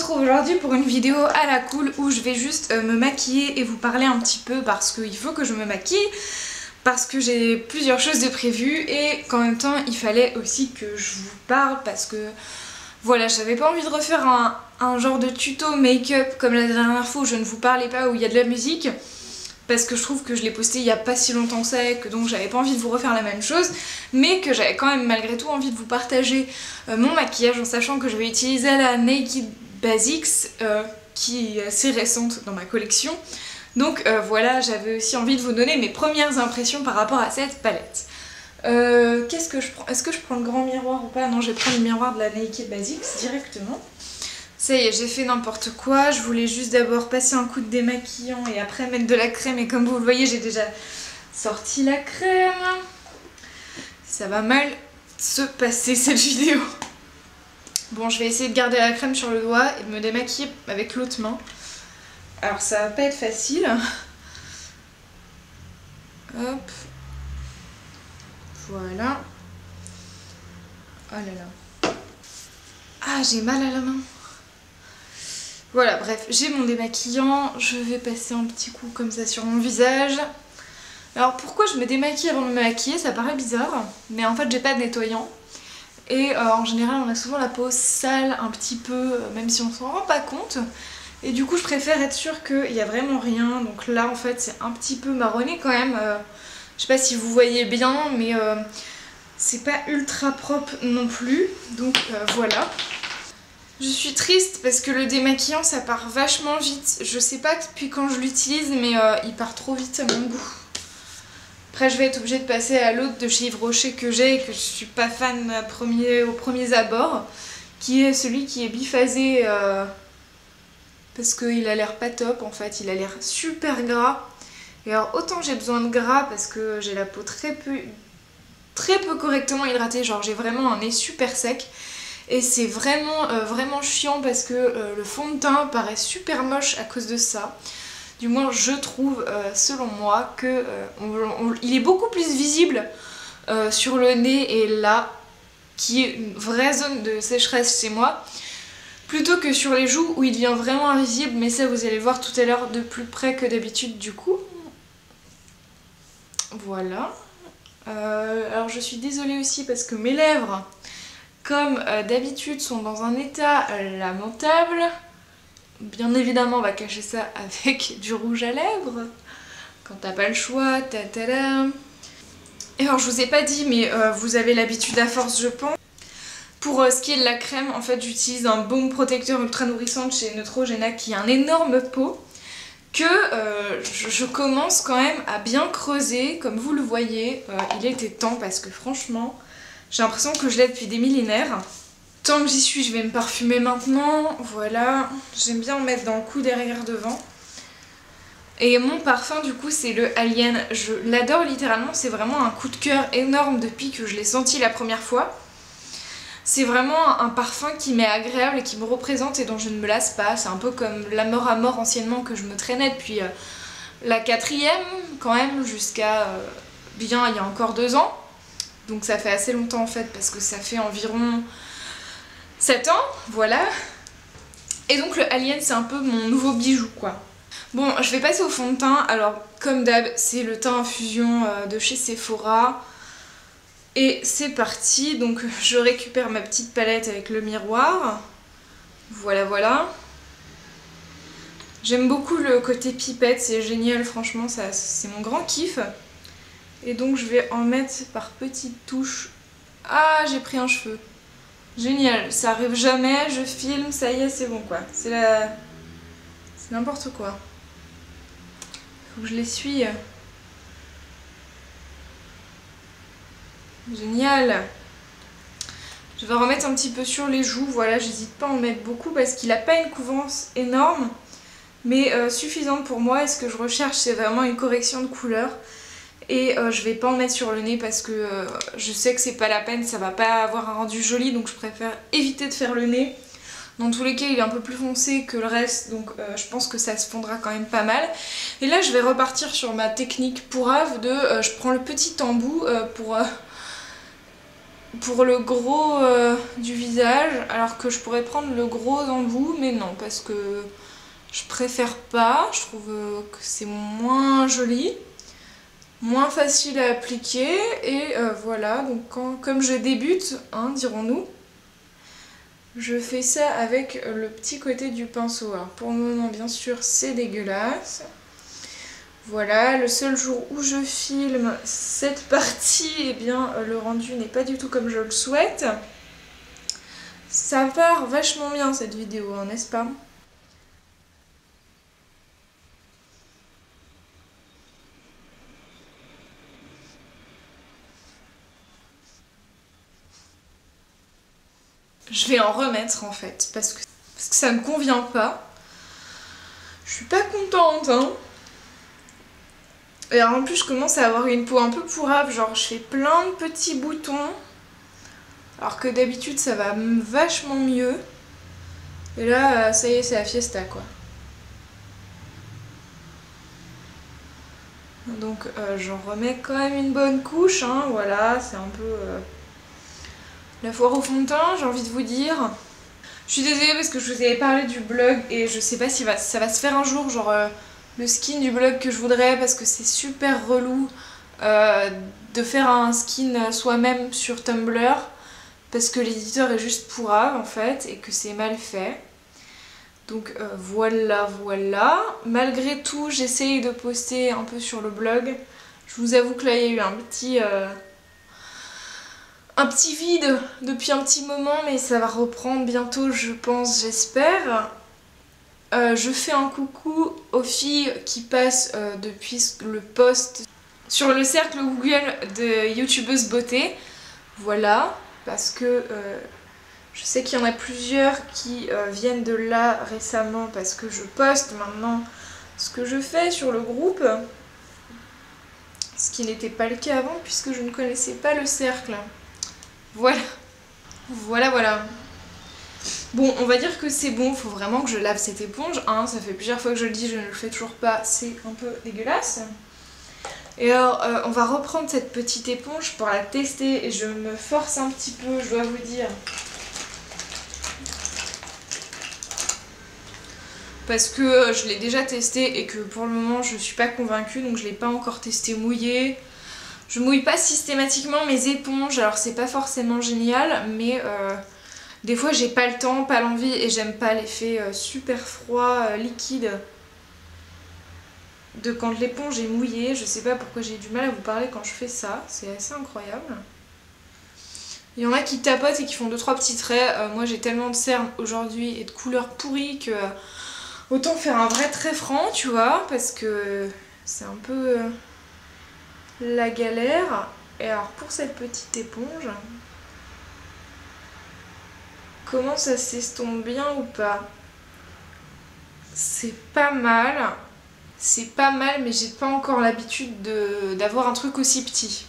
retrouve aujourd'hui pour une vidéo à la cool où je vais juste me maquiller et vous parler un petit peu parce qu'il faut que je me maquille, parce que j'ai plusieurs choses de prévues et qu'en même temps il fallait aussi que je vous parle parce que voilà, j'avais pas envie de refaire un genre de tuto make-up comme la dernière fois où je ne vous parlais pas, où il y a de la musique, parce que je trouve que je l'ai posté il y a pas si longtemps que ça et que donc j'avais pas envie de vous refaire la même chose, mais que j'avais quand même malgré tout envie de vous partager mon maquillage en sachant que je vais utiliser la Naked Basics qui est assez récente dans ma collection. Donc voilà, j'avais aussi envie de vous donner mes premières impressions par rapport à cette palette. Qu'est-ce que je prends? Est-ce que je prends le grand miroir ou pas? Non, je vais prendre le miroir de la Naked Basics directement. Ça y est, j'ai fait n'importe quoi. Je voulais juste d'abord passer un coup de démaquillant et après mettre de la crème. Et comme vous le voyez, j'ai déjà sorti la crème. Ça va mal se passer cette vidéo. Bon, je vais essayer de garder la crème sur le doigt et de me démaquiller avec l'autre main. Alors ça va pas être facile. Hop. Voilà. Oh là là. Ah, j'ai mal à la main. Voilà, bref, j'ai mon démaquillant. Je vais passer un petit coup comme ça sur mon visage. Alors pourquoi je me démaquille avant de me maquiller? Ça paraît bizarre, mais en fait j'ai pas de nettoyant. Et en général on a souvent la peau sale un petit peu, même si on s'en rend pas compte. Et du coup je préfère être sûre qu'il y a vraiment rien. Donc là en fait c'est un petit peu marronné quand même. Je sais pas si vous voyez bien, mais c'est pas ultra propre non plus. Donc voilà. Je suis triste parce que le démaquillant ça part vachement vite. Je sais pas depuis quand je l'utilise, mais il part trop vite à mon goût. Après je vais être obligée de passer à l'autre de chez Yves Rocher que j'ai et que je suis pas fan aux premiers abords, qui est celui qui est biphasé parce qu'il a l'air pas top en fait, il a l'air super gras. Et alors autant j'ai besoin de gras parce que j'ai la peau très peu correctement hydratée, genre j'ai vraiment un nez super sec. Et c'est vraiment chiant parce que le fond de teint paraît super moche à cause de ça. Du moins je trouve, selon moi, que il est beaucoup plus visible sur le nez et là, qui est une vraie zone de sécheresse chez moi, plutôt que sur les joues où il devient vraiment invisible, mais ça vous allez le voir tout à l'heure de plus près que d'habitude du coup. Voilà. Alors je suis désolée aussi parce que mes lèvres, comme d'habitude, sont dans un état lamentable. Bien évidemment on va cacher ça avec du rouge à lèvres. Quand t'as pas le choix, ta-ta-da. Et alors je vous ai pas dit mais vous avez l'habitude à force je pense. Pour ce qui est de la crème, en fait j'utilise un baume protecteur ultra nourrissant de chez Neutrogena qui a un énorme pot. Que je commence quand même à bien creuser, comme vous le voyez. Il était temps parce que franchement j'ai l'impression que je l'ai depuis des millénaires. Tant que j'y suis, je vais me parfumer maintenant. Voilà, j'aime bien en mettre dans le cou, derrière, devant. Et mon parfum du coup c'est le Alien. Je l'adore littéralement, c'est vraiment un coup de cœur énorme depuis que je l'ai senti la première fois. C'est vraiment un parfum qui m'est agréable et qui me représente et dont je ne me lasse pas. C'est un peu comme l'Amour à mort anciennement que je me traînais depuis la 4e quand même jusqu'à bien il y a encore 2 ans. Donc ça fait assez longtemps en fait parce que ça fait environ 7 ans, voilà. Et donc le Alien c'est un peu mon nouveau bijou quoi. Bon, je vais passer au fond de teint. Alors comme d'hab c'est le teint infusion de chez Sephora. Et c'est parti, donc je récupère ma petite palette avec le miroir. Voilà, voilà. J'aime beaucoup le côté pipette, c'est génial, franchement, c'est mon grand kiff. Et donc je vais en mettre par petites touches. Ah, j'ai pris un cheveu. Génial, ça arrive jamais, je filme, ça y est, c'est bon quoi. C'est n'importe quoi. Faut que je l'essuie. Génial. Je vais remettre un petit peu sur les joues, voilà, j'hésite pas à en mettre beaucoup parce qu'il n'a pas une couvrance énorme, mais suffisante pour moi. Et ce que je recherche c'est vraiment une correction de couleur. Et je vais pas en mettre sur le nez parce que je sais que c'est pas la peine, ça va pas avoir un rendu joli, donc je préfère éviter de faire le nez. Dans tous les cas il est un peu plus foncé que le reste, donc je pense que ça se fondra quand même pas mal. Et là je vais repartir sur ma technique pourrave de je prends le petit embout pour pour le gros du visage, alors que je pourrais prendre le gros embout, mais non, parce que je préfère pas, je trouve que c'est moins joli, moins facile à appliquer, et voilà, donc comme je débute, hein, dirons-nous, je fais ça avec le petit côté du pinceau. Alors pour le moment, bien sûr, c'est dégueulasse. Voilà, le seul jour où je filme cette partie, eh bien, le rendu n'est pas du tout comme je le souhaite. Ça part vachement bien cette vidéo, hein, n'est-ce pas? Je vais en remettre en fait, parce que ça me convient pas. Je suis pas contente, hein. Et alors en plus je commence à avoir une peau un peu pourrave, genre je fais plein de petits boutons. Alors que d'habitude ça va vachement mieux. Et là ça y est, c'est la fiesta quoi. Donc j'en remets quand même une bonne couche, hein, voilà, c'est un peu la foire au fond de teint, j'ai envie de vous dire. Je suis désolée parce que je vous avais parlé du blog et je sais pas si ça va se faire un jour, genre le skin du blog que je voudrais, parce que c'est super relou de faire un skin soi-même sur Tumblr, parce que l'éditeur est juste pourrave en fait et que c'est mal fait. Donc voilà. Malgré tout, j'essaye de poster un peu sur le blog. Je vous avoue que là il y a eu un petit vide depuis un petit moment, mais ça va reprendre bientôt, je pense, j'espère. Je fais un coucou aux filles qui passent depuis le post sur le cercle Google de youtubeuse beauté. Voilà, parce que je sais qu'il y en a plusieurs qui viennent de là récemment, parce que je poste maintenant ce que je fais sur le groupe. Ce qui n'était pas le cas avant, puisque je ne connaissais pas le cercle. Voilà. Bon, on va dire que c'est bon, faut vraiment que je lave cette éponge, hein, ça fait plusieurs fois que je le dis, je ne le fais toujours pas, c'est un peu dégueulasse. Et alors, on va reprendre cette petite éponge pour la tester, et je me force un petit peu, je dois vous dire. Parce que je l'ai déjà testé et que pour le moment je suis pas convaincue, donc je l'ai pas encore testé mouillé. Je mouille pas systématiquement mes éponges, alors c'est pas forcément génial, mais des fois j'ai pas le temps, pas l'envie, et j'aime pas l'effet super froid, liquide de quand l'éponge est mouillée. Je sais pas pourquoi j'ai du mal à vous parler quand je fais ça, c'est assez incroyable. Il y en a qui tapotent et qui font 2-3 petits traits, moi j'ai tellement de cernes aujourd'hui et de couleurs pourries que autant faire un vrai trait franc, tu vois, parce que c'est un peu la galère. Et alors pour cette petite éponge, comment ça s'estompe bien ou pas? C'est pas mal, mais j'ai pas encore l'habitude d'avoir un truc aussi petit.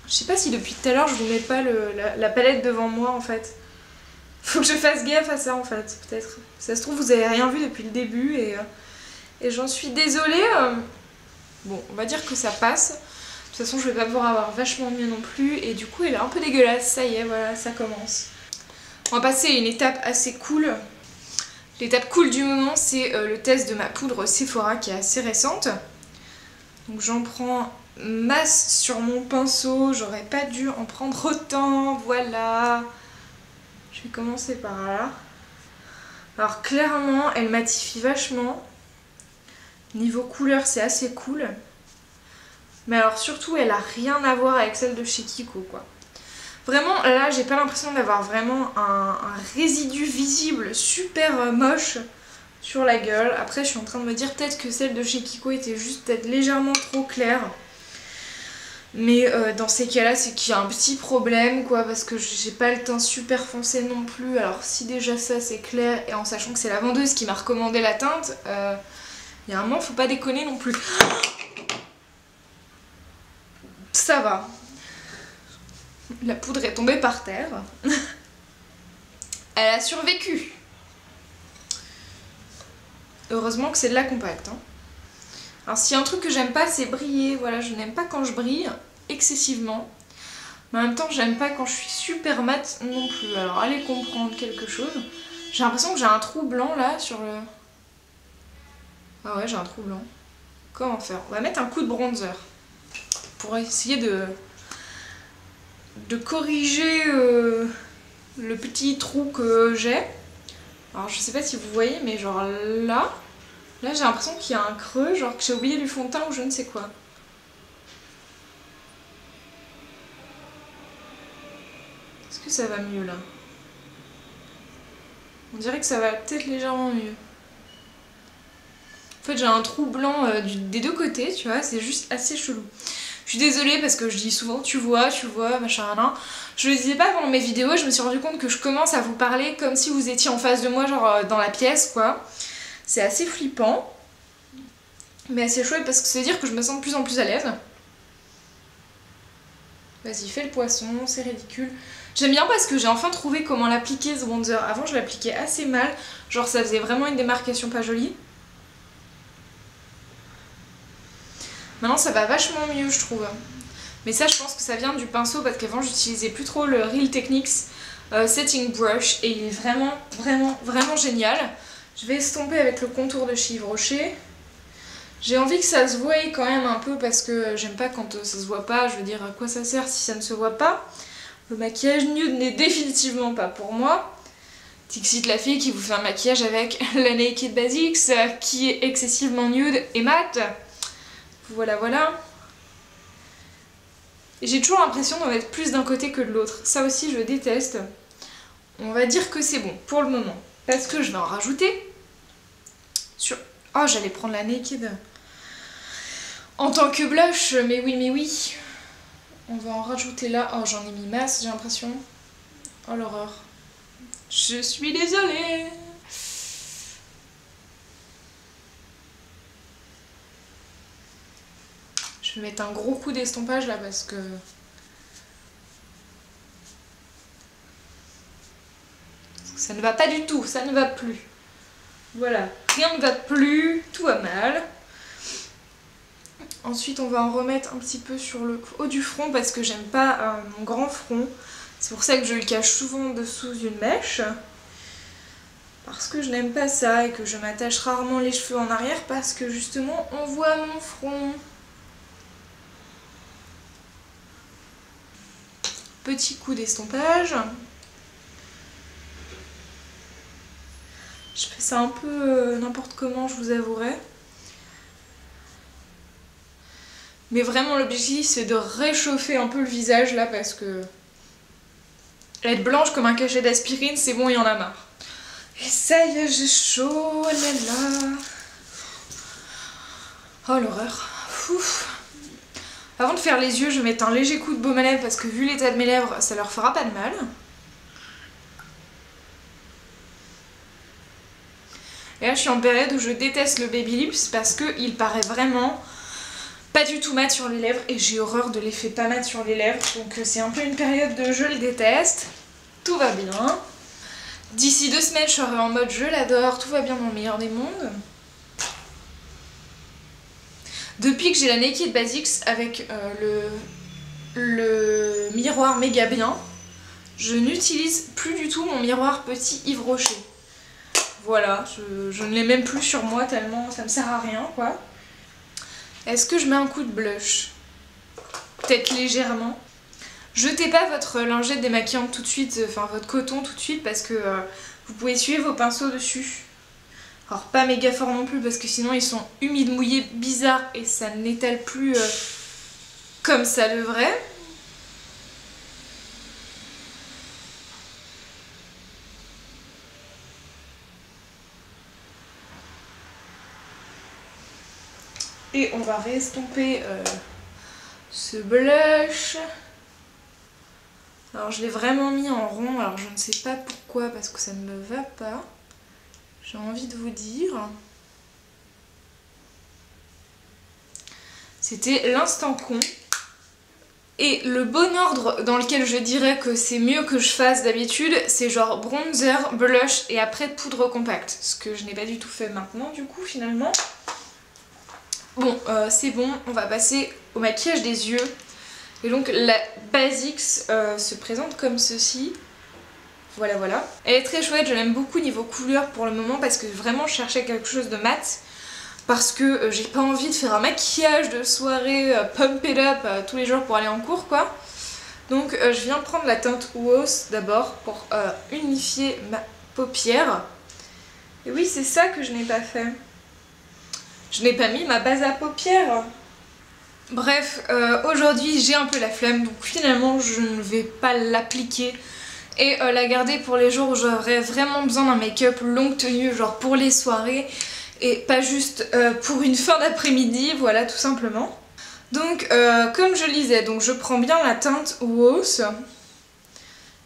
Je sais pas si depuis tout à l'heure je vous mets pas la palette devant moi en fait. Faut que je fasse gaffe à ça en fait, peut-être. Ça se trouve vous avez rien vu depuis le début et j'en suis désolée. Bon, on va dire que ça passe. De toute façon je vais pas pouvoir avoir vachement mieux non plus, et du coup elle est un peu dégueulasse, ça y est, voilà, ça commence. On va passer à une étape assez cool. L'étape cool du moment, c'est le test de ma poudre Sephora qui est assez récente. Donc j'en prends masse sur mon pinceau, j'aurais pas dû en prendre autant, voilà. Je vais commencer par là. Alors clairement, elle matifie vachement. Niveau couleur, c'est assez cool. Mais alors surtout, elle a rien à voir avec celle de chez Kiko, quoi. Vraiment, là, j'ai pas l'impression d'avoir vraiment un résidu visible super moche sur la gueule. Après, je suis en train de me dire peut-être que celle de chez Kiko était juste peut-être légèrement trop claire. Mais dans ces cas-là, c'est qu'il y a un petit problème, quoi, parce que j'ai pas le teint super foncé non plus. Alors si déjà ça c'est clair, et en sachant que c'est la vendeuse qui m'a recommandé la teinte, il y a un moment, faut pas déconner non plus. Ça va. La poudre est tombée par terre. Elle a survécu. Heureusement que c'est de la compacte, hein. Alors s'il y a un truc que j'aime pas, c'est briller. Voilà, je n'aime pas quand je brille excessivement. Mais en même temps, j'aime pas quand je suis super mat non plus. Alors allez comprendre quelque chose. J'ai l'impression que j'ai un trou blanc là sur le... Ah ouais, j'ai un trou blanc. Comment faire? On va mettre un coup de bronzer. Pour essayer de corriger le petit trou que j'ai. Alors je sais pas si vous voyez, mais genre là j'ai l'impression qu'il y a un creux, genre que j'ai oublié du fond de teint ou je ne sais quoi. Est-ce que ça va mieux là? On dirait que ça va peut-être légèrement mieux. En fait j'ai un trou blanc des deux côtés, tu vois, c'est juste assez chelou. Je suis désolée parce que je dis souvent tu vois, machin, je le disais pas pendant mes vidéos, je me suis rendu compte que je commence à vous parler comme si vous étiez en face de moi, genre dans la pièce quoi. C'est assez flippant, mais assez chouette parce que ça veut dire que je me sens de plus en plus à l'aise. Vas-y, fais le poisson, c'est ridicule. J'aime bien parce que j'ai enfin trouvé comment l'appliquer ce bronzer. Avant je l'appliquais assez mal, genre ça faisait vraiment une démarcation pas jolie. Maintenant ça va vachement mieux je trouve. Mais ça je pense que ça vient du pinceau parce qu'avant j'utilisais plus trop le Real Techniques Setting Brush et il est vraiment génial. Je vais estomper avec le contour de chez Yves Rocher. J'ai envie que ça se voie quand même un peu parce que j'aime pas quand ça se voit pas. Je veux dire à quoi ça sert si ça ne se voit pas. Le maquillage nude n'est définitivement pas pour moi. Tixit la fille qui vous fait un maquillage avec la Naked Basics qui est excessivement nude et mat. Voilà. Et j'ai toujours l'impression d'en être plus d'un côté que de l'autre. Ça aussi je déteste. On va dire que c'est bon pour le moment. Parce que je vais en rajouter sur... Oh j'allais prendre la Naked en tant que blush, mais oui. On va en rajouter là. Oh j'en ai mis masse j'ai l'impression. Oh l'horreur. Je suis désolée. Je vais mettre un gros coup d'estompage là parce que... ça ne va pas du tout, ça ne va plus. Voilà, rien ne va plus, tout va mal. Ensuite on va en remettre un petit peu sur le haut du front parce que j'aime pas mon grand front. C'est pour ça que je le cache souvent dessous une mèche. Parce que je n'aime pas ça et que je m'attache rarement les cheveux en arrière parce que justement on voit mon front. Petit coup d'estompage. Je fais ça un peu n'importe comment, je vous avouerai. Mais vraiment l'objectif c'est de réchauffer un peu le visage là parce que... être blanche comme un cachet d'aspirine, c'est bon, il y en a marre. Et ça y est, j'ai chaud, oh là là. Oh l'horreur. Avant de faire les yeux, je vais mettre un léger coup de baume à lèvres parce que vu l'état de mes lèvres, ça leur fera pas de mal. Et là, je suis en période où je déteste le Baby Lips parce qu'il paraît vraiment pas du tout mat sur les lèvres et j'ai horreur de l'effet pas mat sur les lèvres. Donc c'est un peu une période de je le déteste. Tout va bien. D'ici 2 semaines, je serai en mode je l'adore, tout va bien dans le meilleur des mondes. Depuis que j'ai la Naked Basics avec le miroir méga bien, je n'utilise plus du tout mon miroir petit Yves Rocher. Voilà, je ne l'ai même plus sur moi tellement ça me sert à rien quoi. Est-ce que je mets un coup de blush? Peut-être légèrement. Jetez pas votre lingette démaquillante tout de suite, enfin votre coton tout de suite parce que vous pouvez essuyer vos pinceaux dessus. Alors pas méga fort non plus parce que sinon ils sont humides, mouillés, bizarres et ça n'étale plus comme ça devrait. Et on va réestomper ce blush. Alors je l'ai vraiment mis en rond, alors je ne sais pas pourquoi parce que ça ne me va pas. J'ai envie de vous dire. C'était l'instant con. Et le bon ordre dans lequel je dirais que c'est mieux que je fasse d'habitude, c'est genre bronzer, blush et après poudre compacte. Ce que je n'ai pas du tout fait maintenant du coup finalement. Bon, c'est bon, on va passer au maquillage des yeux. Et donc la Basics se présente comme ceci. Voilà, voilà. Elle est très chouette, je l'aime beaucoup niveau couleur pour le moment parce que vraiment je cherchais quelque chose de mat. Parce que j'ai pas envie de faire un maquillage de soirée pump it up tous les jours pour aller en cours quoi. Donc je viens prendre la teinte Rose d'abord pour unifier ma paupière. Et oui, c'est ça que je n'ai pas fait. Je n'ai pas mis ma base à paupières. Bref, aujourd'hui j'ai un peu la flemme, donc finalement je ne vais pas l'appliquer et la garder pour les jours où j'aurais vraiment besoin d'un make-up longue tenue, genre pour les soirées et pas juste pour une fin d'après-midi, voilà tout simplement. Donc comme je le disais, donc je prends bien la teinte Rose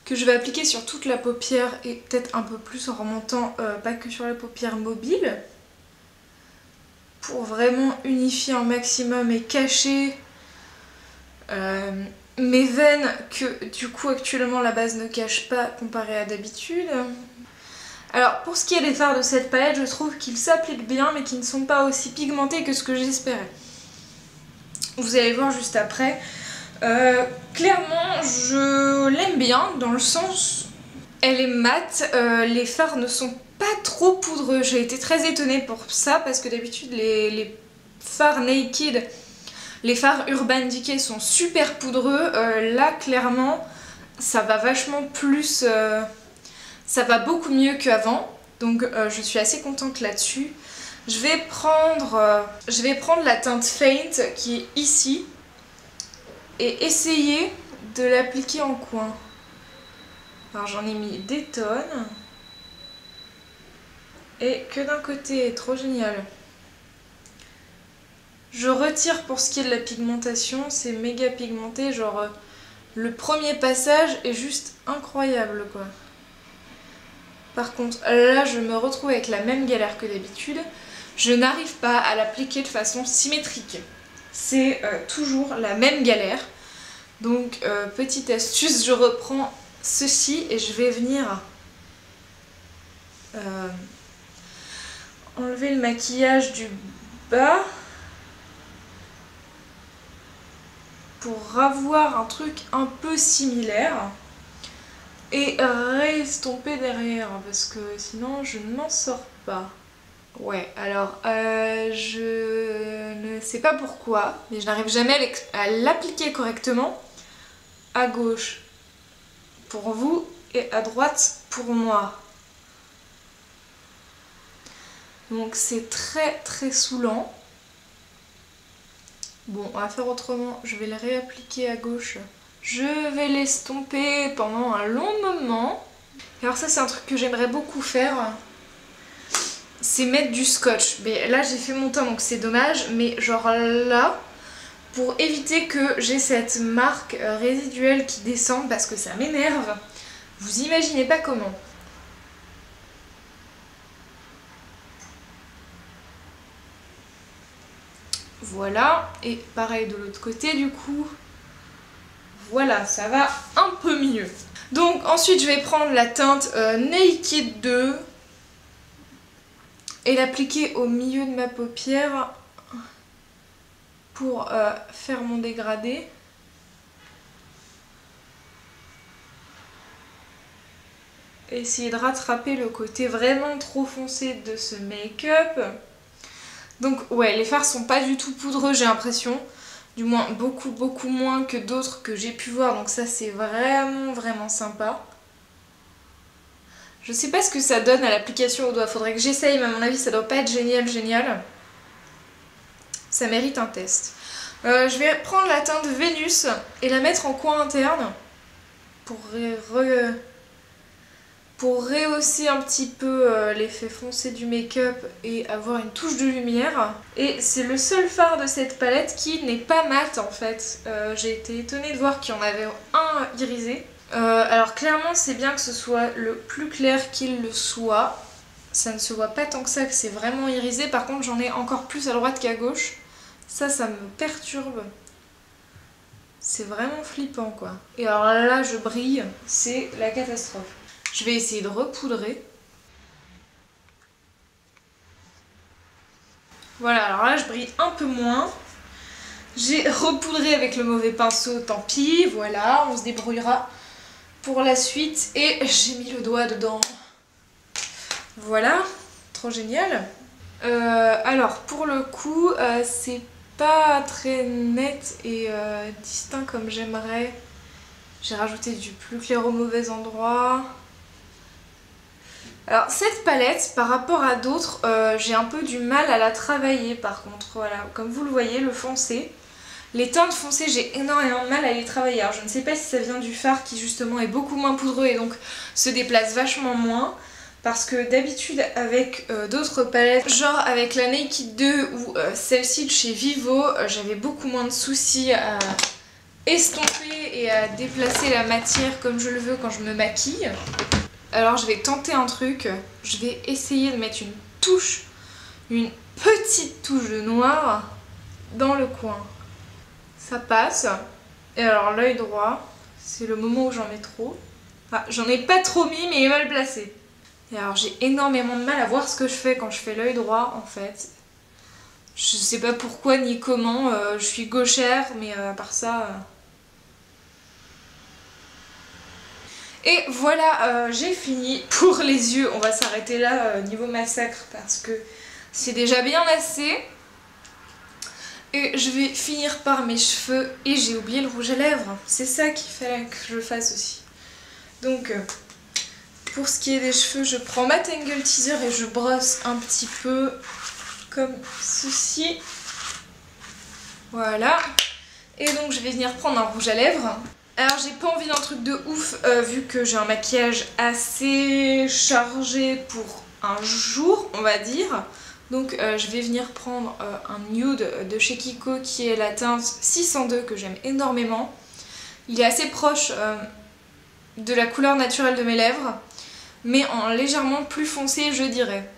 que je vais appliquer sur toute la paupière et peut-être un peu plus en remontant, pas que sur la paupière mobile, pour vraiment unifier un maximum et cacher mes veines que du coup actuellement la base ne cache pas comparé à d'habitude. Alors pour ce qui est des fards de cette palette, je trouve qu'ils s'appliquent bien mais qu'ils ne sont pas aussi pigmentés que ce que j'espérais. Vous allez voir juste après. Clairement je l'aime bien dans le sens elle est mate, les fards ne sont pas trop poudreux. J'ai été très étonnée pour ça parce que d'habitude les fards Naked, les fards Urban Decay sont super poudreux. Là clairement ça va vachement plus, ça va beaucoup mieux qu'avant. Donc je suis assez contente là-dessus. Je vais prendre la teinte Faint qui est ici et essayer de l'appliquer en coin. Alors j'en ai mis des tonnes. Et que d'un côté, trop génial. Je retire pour ce qui est de la pigmentation, c'est méga pigmenté, genre le premier passage est juste incroyable quoi. Par contre là je me retrouve avec la même galère que d'habitude, je n'arrive pas à l'appliquer de façon symétrique. C'est toujours la même galère. Donc petite astuce, je reprends ceci et je vais venir enlever le maquillage du bas pour avoir un truc un peu similaire et restomper derrière parce que sinon je ne m'en sors pas. Ouais, alors je ne sais pas pourquoi, mais je n'arrive jamais à l'appliquer correctement. À gauche pour vous et à droite pour moi. Donc c'est très très saoulant. Bon, on va faire autrement, je vais le réappliquer à gauche. Je vais l'estomper pendant un long moment. Alors ça c'est un truc que j'aimerais beaucoup faire. C'est mettre du scotch. Mais là j'ai fait mon teint donc c'est dommage. Mais genre là, pour éviter que j'ai cette marque résiduelle qui descend parce que ça m'énerve. Vous imaginez pas comment. Voilà, et pareil de l'autre côté du coup. Voilà, ça va un peu mieux. Donc ensuite je vais prendre la teinte Naked 2 et l'appliquer au milieu de ma paupière pour faire mon dégradé. Essayer de rattraper le côté vraiment trop foncé de ce make-up. Donc ouais, les fards sont pas du tout poudreux, j'ai l'impression. Du moins beaucoup moins que d'autres que j'ai pu voir. Donc ça c'est vraiment sympa. Je sais pas ce que ça donne à l'application au doigt. Faudrait que j'essaye, mais à mon avis ça doit pas être génial. Ça mérite un test. Je vais prendre la teinte Vénus et la mettre en coin interne. Pour rehausser un petit peu l'effet foncé du make-up et avoir une touche de lumière. Et c'est le seul fard de cette palette qui n'est pas mat en fait. J'ai été étonnée de voir qu'il y en avait un irisé. Alors clairement c'est bien que ce soit le plus clair qu'il le soit. Ça ne se voit pas tant que ça, que c'est vraiment irisé. Par contre j'en ai encore plus à droite qu'à gauche. Ça me perturbe. C'est vraiment flippant quoi. Et alors là je brille, c'est la catastrophe. Je vais essayer de repoudrer. Voilà, alors là je brille un peu moins. J'ai repoudré avec le mauvais pinceau, tant pis, voilà, on se débrouillera pour la suite. Et j'ai mis le doigt dedans. Voilà, trop génial. Alors pour le coup, c'est pas très net et distinct comme j'aimerais. J'ai rajouté du plus clair au mauvais endroit. Alors cette palette, par rapport à d'autres, j'ai un peu du mal à la travailler par contre. Voilà, comme vous le voyez, le foncé. Les teintes foncées, j'ai énormément de mal à les travailler. Alors je ne sais pas si ça vient du fard qui justement est beaucoup moins poudreux et donc se déplace vachement moins. Parce que d'habitude avec d'autres palettes, genre avec la Naked 2 ou celle-ci de chez Vivo, j'avais beaucoup moins de soucis à estomper et à déplacer la matière comme je le veux quand je me maquille. Alors je vais tenter un truc, je vais essayer de mettre une petite touche de noir dans le coin. Ça passe. Et alors l'œil droit, c'est le moment où j'en mets trop. Enfin, j'en ai pas trop mis mais il est mal placé. Et alors j'ai énormément de mal à voir ce que je fais quand je fais l'œil droit en fait. Je sais pas pourquoi ni comment, je suis gauchère mais à part ça... Et voilà, j'ai fini pour les yeux. On va s'arrêter là niveau massacre parce que c'est déjà bien assez. Et je vais finir par mes cheveux et j'ai oublié le rouge à lèvres. C'est ça qu'il fallait que je fasse aussi. Donc... pour ce qui est des cheveux, je prends ma Tangle Teaser et je brosse un petit peu comme ceci. Voilà. Et donc je vais venir prendre un rouge à lèvres. Alors j'ai pas envie d'un truc de ouf vu que j'ai un maquillage assez chargé pour un jour, on va dire. Donc je vais venir prendre un nude de chez Kiko qui est la teinte 602 que j'aime énormément. Il est assez proche de la couleur naturelle de mes lèvres, mais en légèrement plus foncé je dirais.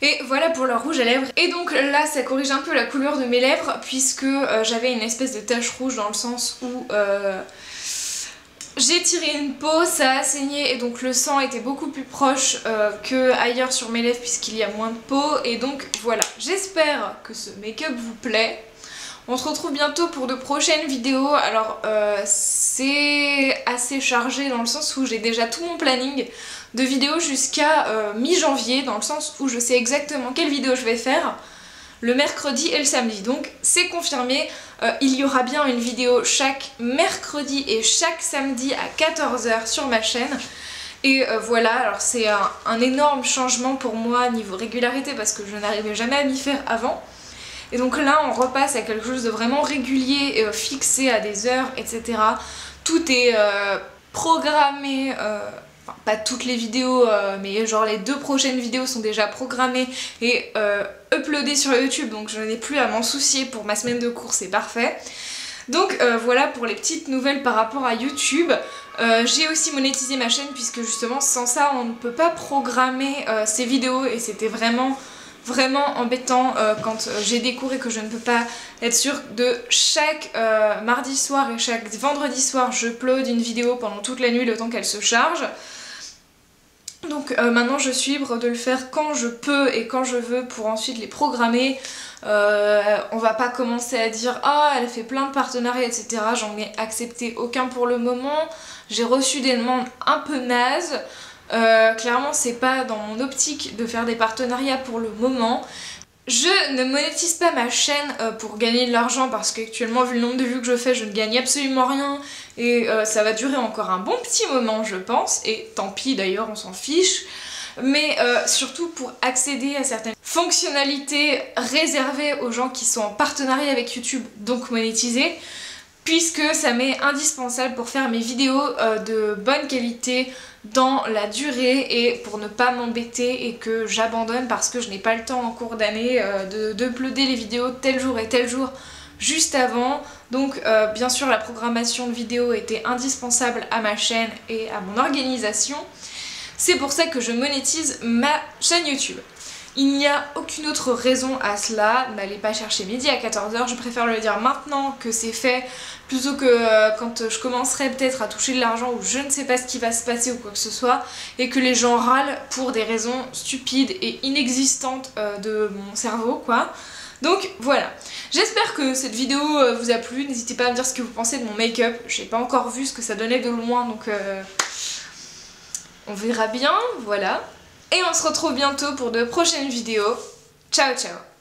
Et voilà pour le rouge à lèvres. Et donc là ça corrige un peu la couleur de mes lèvres puisque j'avais une espèce de tache rouge dans le sens où j'ai tiré une peau, ça a saigné et donc le sang était beaucoup plus proche que ailleurs sur mes lèvres puisqu'il y a moins de peau. Et donc voilà, j'espère que ce make-up vous plaît. On se retrouve bientôt pour de prochaines vidéos. Alors c'est assez chargé dans le sens où j'ai déjà tout mon planning de vidéos jusqu'à mi-janvier, dans le sens où je sais exactement quelle vidéo je vais faire le mercredi et le samedi. Donc c'est confirmé, il y aura bien une vidéo chaque mercredi et chaque samedi à 14 h sur ma chaîne. Et voilà, alors c'est un énorme changement pour moi niveau régularité parce que je n'arrivais jamais à m'y faire avant. Et donc là on repasse à quelque chose de vraiment régulier, fixé à des heures, etc. Tout est programmé, enfin pas toutes les vidéos, mais genre les 2 prochaines vidéos sont déjà programmées et uploadées sur YouTube, donc je n'ai plus à m'en soucier pour ma semaine de cours, c'est parfait. Donc voilà pour les petites nouvelles par rapport à YouTube. J'ai aussi monétisé ma chaîne puisque justement sans ça on ne peut pas programmer ces vidéos et c'était vraiment embêtant quand j'ai des cours et que je ne peux pas être sûre de chaque mardi soir et chaque vendredi soir j'upload une vidéo pendant toute la nuit le temps qu'elle se charge. Donc maintenant je suis libre de le faire quand je peux et quand je veux pour ensuite les programmer. On va pas commencer à dire ah elle fait plein de partenariats etc. J'en ai accepté aucun pour le moment. J'ai reçu des demandes un peu nazes. Clairement c'est pas dans mon optique de faire des partenariats pour le moment. Je ne monétise pas ma chaîne pour gagner de l'argent parce qu'actuellement vu le nombre de vues que je fais je ne gagne absolument rien et ça va durer encore un bon petit moment je pense et tant pis d'ailleurs on s'en fiche. Mais surtout pour accéder à certaines fonctionnalités réservées aux gens qui sont en partenariat avec YouTube, donc monétisées, puisque ça m'est indispensable pour faire mes vidéos de bonne qualité dans la durée et pour ne pas m'embêter et que j'abandonne parce que je n'ai pas le temps en cours d'année d'uploader les vidéos tel jour et tel jour juste avant. Donc bien sûr la programmation de vidéos était indispensable à ma chaîne et à mon organisation. C'est pour ça que je monétise ma chaîne YouTube. Il n'y a aucune autre raison à cela, n'allez pas chercher midi à 14h, je préfère le dire maintenant que c'est fait, plutôt que quand je commencerai peut-être à toucher de l'argent ou je ne sais pas ce qui va se passer ou quoi que ce soit, et que les gens râlent pour des raisons stupides et inexistantes de mon cerveau, quoi. Donc voilà, j'espère que cette vidéo vous a plu, n'hésitez pas à me dire ce que vous pensez de mon make-up, j'ai pas encore vu ce que ça donnait de loin, donc on verra bien, voilà. Et on se retrouve bientôt pour de prochaines vidéos. Ciao ciao.